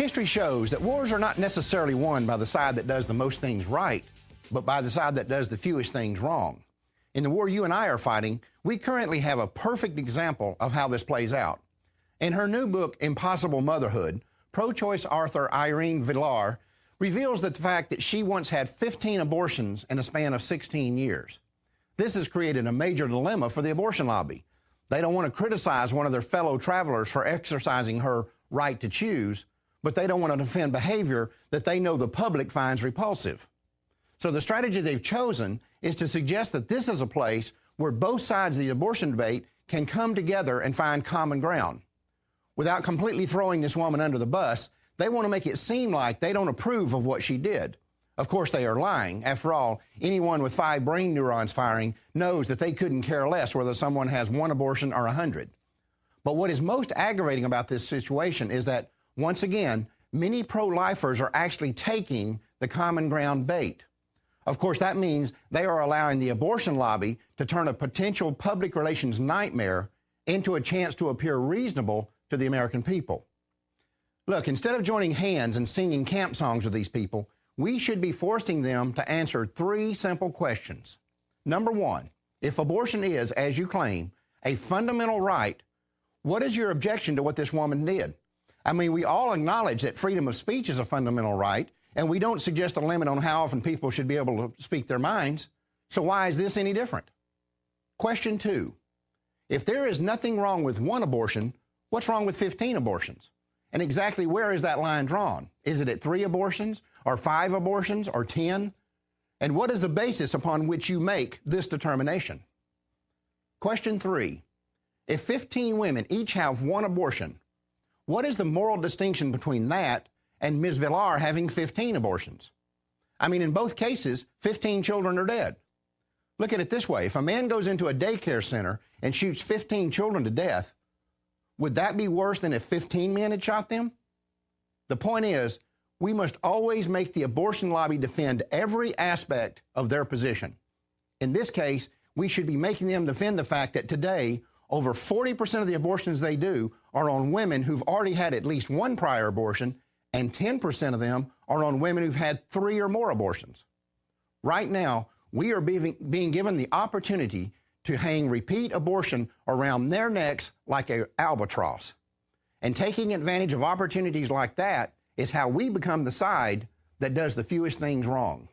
History shows that wars are not necessarily won by the side that does the most things right, but by the side that does the fewest things wrong. In the war you and I are fighting, we currently have a perfect example of how this plays out. In her new book, Impossible Motherhood, pro-choice author Irene Villar reveals that the fact that she once had 15 abortions in a span of 16 years. This has created a major dilemma for the abortion lobby. They don't want to criticize one of their fellow travelers for exercising her right to choose, but they don't want to defend behavior that they know the public finds repulsive. So the strategy they've chosen is to suggest that this is a place where both sides of the abortion debate can come together and find common ground. Without completely throwing this woman under the bus, they want to make it seem like they don't approve of what she did. Of course, they are lying. After all, anyone with 5 brain neurons firing knows that they couldn't care less whether someone has 1 abortion or 100. But what is most aggravating about this situation is that, once again, many pro-lifers are actually taking the common ground bait. Of course, that means they are allowing the abortion lobby to turn a potential public relations nightmare into a chance to appear reasonable to the American people. Look, instead of joining hands and singing camp songs with these people, we should be forcing them to answer 3 simple questions. Number 1, if abortion is, as you claim, a fundamental right, what is your objection to what this woman did? I mean, we all acknowledge that freedom of speech is a fundamental right, and we don't suggest a limit on how often people should be able to speak their minds. So why is this any different? Question 2, if there is nothing wrong with 1 abortion, what's wrong with 15 abortions? And exactly where is that line drawn? Is it at 3 abortions, or 5 abortions, or 10? And what is the basis upon which you make this determination? Question 3, if 15 women each have 1 abortion, what is the moral distinction between that and Ms. Villar having 15 abortions? I mean, in both cases, 15 children are dead. Look at it this way. If a man goes into a daycare center and shoots 15 children to death, would that be worse than if 15 men had shot them? The point is, we must always make the abortion lobby defend every aspect of their position. In this case, we should be making them defend the fact that today, over 40% of the abortions they do are on women who've already had at least 1 prior abortion, and 10% of them are on women who've had 3 or more abortions. Right now, we are being given the opportunity to hang repeat abortion around their necks like an albatross. And taking advantage of opportunities like that is how we become the side that does the fewest things wrong.